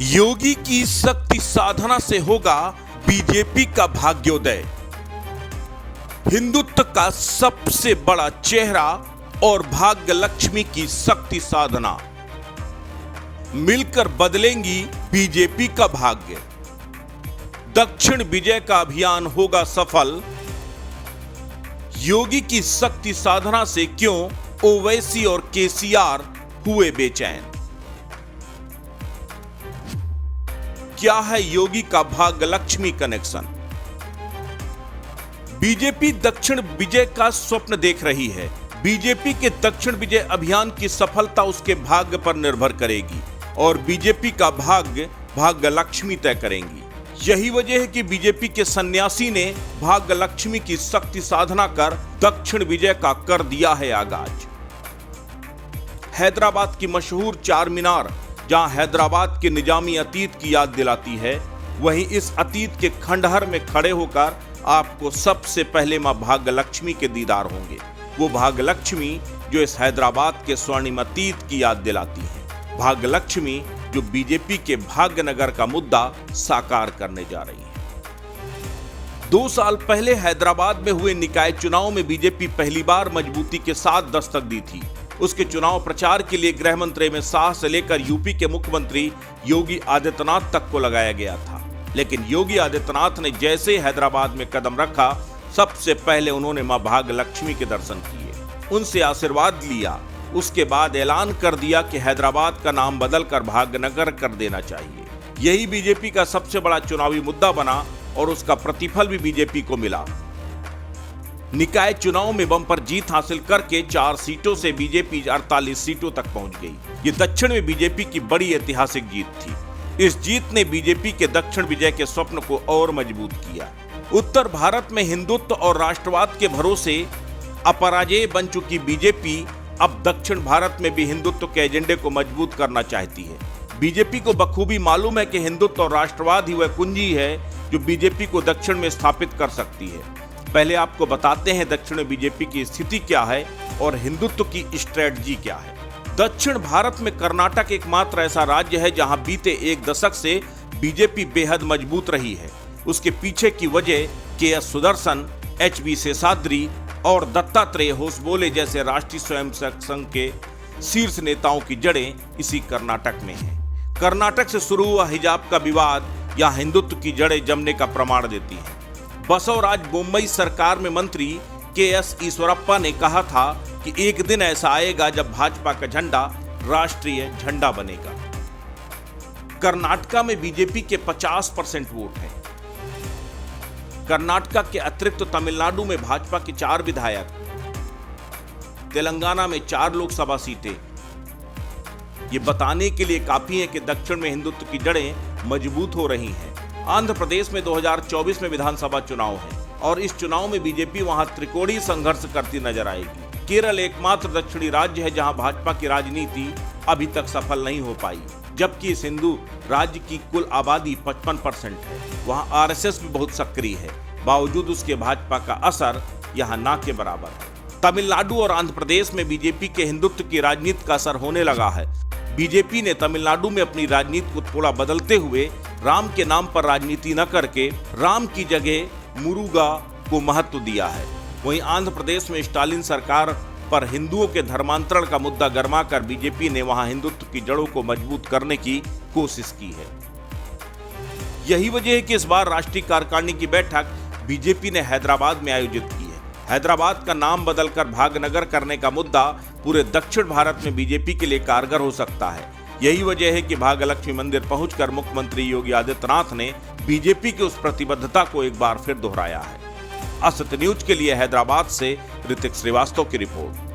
योगी की शक्ति साधना से होगा बीजेपी का भाग्योदय। हिंदुत्व का सबसे बड़ा चेहरा और भाग्य लक्ष्मी की शक्ति साधना मिलकर बदलेंगी बीजेपी का भाग्य। दक्षिण विजय का अभियान होगा सफल। योगी की शक्ति साधना से क्यों ओवैसी और केसीआर हुए बेचैन? क्या है योगी का भाग्य लक्ष्मी कनेक्शन? बीजेपी दक्षिण विजय का स्वप्न देख रही है। बीजेपी के दक्षिण विजय अभियान की सफलता उसके भाग्य पर निर्भर करेगी और बीजेपी का भाग्य लक्ष्मी तय करेंगी। यही वजह है कि बीजेपी के सन्यासी ने भाग्य लक्ष्मी की शक्ति साधना कर दक्षिण विजय का कर दिया है आगाज। हैदराबाद की मशहूर चार मीनार जहां हैदराबाद के निजामी अतीत की याद दिलाती है, वहीं इस अतीत के खंडहर में खड़े होकर आपको सबसे पहले मां भाग्य लक्ष्मी के दीदार होंगे। वो भाग्य लक्ष्मी जो इस हैदराबाद के स्वर्णिम अतीत की याद दिलाती है। भाग्य लक्ष्मी जो बीजेपी के भाग्यनगर का मुद्दा साकार करने जा रही है। 2 साल पहले हैदराबाद में हुए निकाय चुनाव में बीजेपी पहली बार मजबूती के साथ दस्तक दी थी। उसके चुनाव प्रचार के लिए गृह मंत्री अमित शाह से लेकर यूपी के मुख्यमंत्री योगी आदित्यनाथ तक को लगाया गया था। लेकिन योगी आदित्यनाथ ने जैसे हैदराबाद में कदम रखा, सबसे पहले उन्होंने मां भाग्य लक्ष्मी के दर्शन किए, उनसे आशीर्वाद लिया। उसके बाद ऐलान कर दिया कि हैदराबाद का नाम बदलकर भाग्यनगर कर देना चाहिए। यही बीजेपी का सबसे बड़ा चुनावी मुद्दा बना और उसका प्रतिफल भी बीजेपी को मिला। निकाय चुनाव में बम्पर जीत हासिल करके 4 सीटों से बीजेपी 48 सीटों तक पहुंच गई। ये दक्षिण में बीजेपी की बड़ी ऐतिहासिक जीत थी। इस जीत ने बीजेपी के दक्षिण विजय के स्वप्न को और मजबूत किया। उत्तर भारत में हिंदुत्व और राष्ट्रवाद के भरोसे अपराजेय बन चुकी बीजेपी अब दक्षिण भारत में भी हिंदुत्व के एजेंडे को मजबूत करना चाहती है। बीजेपी को बखूबी मालूम है कि हिंदुत्व और राष्ट्रवाद ही वह कुंजी है जो बीजेपी को दक्षिण में स्थापित कर सकती है। पहले आपको बताते हैं दक्षिण में बीजेपी की स्थिति क्या है और हिंदुत्व की स्ट्रेटजी क्या है। दक्षिण भारत में कर्नाटक एकमात्र ऐसा राज्य है जहां बीते 1 दशक से बीजेपी बेहद मजबूत रही है। उसके पीछे की वजह के.एस. सुदर्शन, एच.बी. शेषाद्री और दत्तात्रेय होसबोले जैसे राष्ट्रीय स्वयंसेवक संघ के शीर्ष नेताओं की जड़ें इसी कर्नाटक में हैं। कर्नाटक से शुरू हुआ हिजाब का विवाद या हिंदुत्व की जड़ें जमने का प्रमाण देती हैं। बसवराज बोम्मई सरकार में मंत्री के.एस. ईश्वरप्पा ने कहा था कि एक दिन ऐसा आएगा जब भाजपा का झंडा राष्ट्रीय झंडा बनेगा। कर्नाटका में बीजेपी के 50% वोट हैं। कर्नाटका के अतिरिक्त तमिलनाडु में भाजपा के 4 विधायक, तेलंगाना में 4 लोकसभा सीटें। ये बताने के लिए काफी है कि दक्षिण में हिंदुत्व की जड़ें मजबूत हो रही हैं। आंध्र प्रदेश में 2024 में विधानसभा चुनाव है और इस चुनाव में बीजेपी वहां त्रिकोणीय संघर्ष करती नजर आएगी। केरल एकमात्र दक्षिणी राज्य है जहां भाजपा की राजनीति अभी तक सफल नहीं हो पाई, जबकि इस हिंदू राज्य की कुल आबादी 55% है। वहां आरएसएस भी बहुत सक्रिय है, बावजूद उसके भाजपा का असर यहां ना के बराबर है। तमिलनाडु और आंध्र प्रदेश में बीजेपी के हिंदुत्व की राजनीति का असर होने लगा है। बीजेपी ने तमिलनाडु में अपनी राजनीति को थोड़ा बदलते हुए राम के नाम पर राजनीति न करके राम की जगह मुरुगा को महत्व दिया है। वहीं आंध्र प्रदेश में स्टालिन सरकार पर हिंदुओं के धर्मांतरण का मुद्दा गरमाकर बीजेपी ने वहां हिंदुत्व की जड़ों को मजबूत करने की कोशिश की है। यही वजह है कि इस बार राष्ट्रीय कार्यकारिणी की बैठक बीजेपी ने हैदराबाद में आयोजित की है। हैदराबाद का नाम बदलकर भाग्यनगर करने का मुद्दा पूरे दक्षिण भारत में बीजेपी के लिए कारगर हो सकता है। यही वजह है कि भाग्य लक्ष्मी मंदिर पहुंचकर मुख्यमंत्री योगी आदित्यनाथ ने बीजेपी की उस प्रतिबद्धता को एक बार फिर दोहराया है। असत न्यूज के लिए हैदराबाद से ऋतिक श्रीवास्तव की रिपोर्ट।